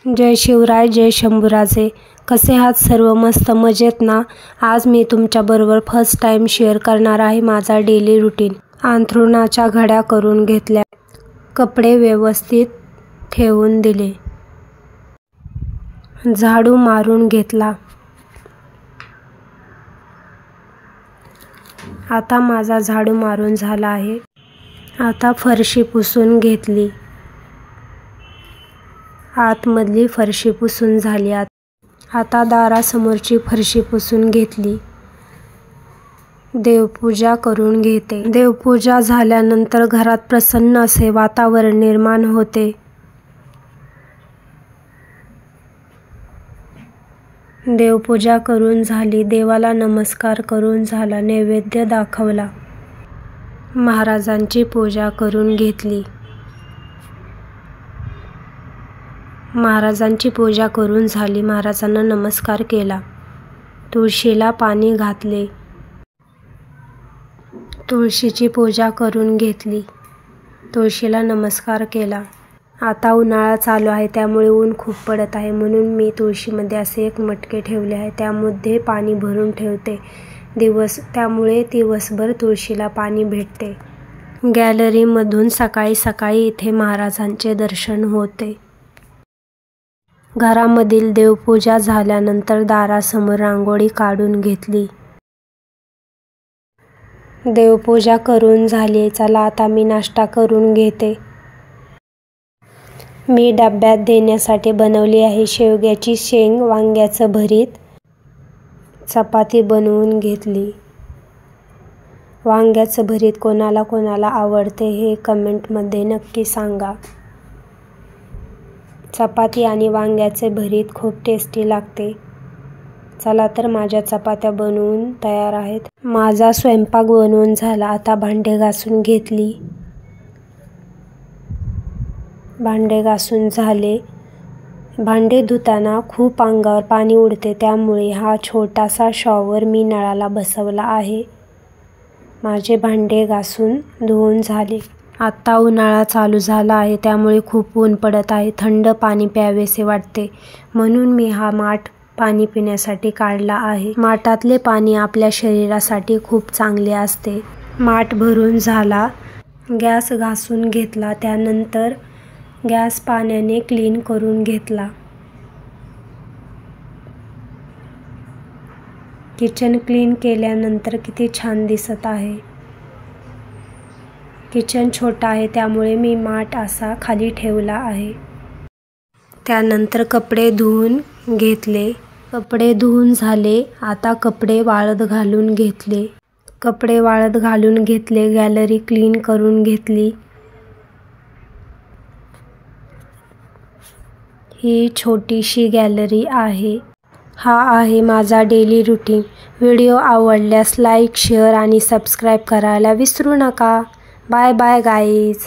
जय शिवराय, जय शंभूराजे. कसे आहात सर्व? मस्त मजेत ना? आज मी तुमच्याबरोबर फर्स्ट टाइम शेअर करणार आहे माझा डेली रुटीन. अंथरुणाच्या घड्या करून घेतल्या, कपडे व्यवस्थित ठेवून दिले, झाडू मारून घेतला. आता माझा झाडू मारून झाला आहे. आता फरशी पुसून घेतली, आतमधली फरशी पुसून झाली. आता दारासमोरची फरशी पुसून घेतली. देवपूजा करून घेते. देवपूजा झाल्यानंतर घरात प्रसन्न असे वातावरण निर्माण होते. देवपूजा करून झाली, देवाला नमस्कार करून झाला, नैवेद्य दाखवला. महाराजांची पूजा करून घेतली. महाराजांची पूजा करून झाली, महाराजांना नमस्कार केला. तुळशीला पाणी घातले, तुळशीची पूजा करून घेतली, तुळशीला नमस्कार केला. आता उन्हाळा चालू आहे, त्यामुळे ऊन खूप पडत आहे, म्हणून मी तुळशीमध्ये असे एक मटके ठेवले आहे. त्यामध्ये पाणी भरून ठेवते त्यामुळे दिवसभर तुळशीला पाणी भेटते. गॅलरीमधून सकाळी सकाळी इथे महाराजांचे दर्शन होते. घरामधील देवपूजा झाल्यानंतर दारासमोर रांगोळी काढून घेतली. देवपूजा करून झाली. चला आता मी नाश्ता करून घेते. मी डब्यात देण्यासाठी बनवली आहे शेवग्याची शेंग, वांग्याचं भरीत, चपाती बनवून घेतली. वांग्याचं भरीत कोणाला कोणाला आवडते हे कमेंटमध्ये नक्की सांगा. चपाती आणि वांग्याचे भरीत खूप टेस्टी लागते. चला तर माझ्या चपात्या बनवून तयार आहेत. माझा स्वयंपाक बनवून झाला. आता भांडे घासून घेतली. भांडे घासून झाले. भांडे धुताना खूप अंगावर पाणी उडते, त्यामुळे हा छोटासा शॉवर मी नळाला बसवला आहे. माझे भांडे घासून धुवून झाले. आता उन्हाळा चालू झाला आहे, त्यामुळे खूप ऊन पडत आहे. थंड पाणी प्यावेसे वाटते, म्हणून मी हा माठ पाणी पिण्यासाठी काढला आहे. माठातले पाणी आपल्या शरीरासाठी खूप चांगले असते. माठ भरून झाला. गॅस घासून घेतला, त्यानंतर गॅस पाण्याने क्लीन करून घेतला. किचन क्लीन केल्यानंतर किती छान दिसत आहे. किचन छोटा आहे, त्यामुळे मी माठ असा खाली ठेवला आहे. त्यानंतर कपडे धुवून घेतले. कपडे धुवून झाले. आता कपडे वाळत घालून घेतले. कपडे वाळत घालून घेतले. गॅलरी क्लीन करून घेतली. ही छोटीशी गॅलरी आहे. हा आहे माझा डेली रुटीन. व्हिडिओ आवडल्यास लाईक, शेअर आणि सबस्क्राईब करायला विसरू नका. Bye bye guys.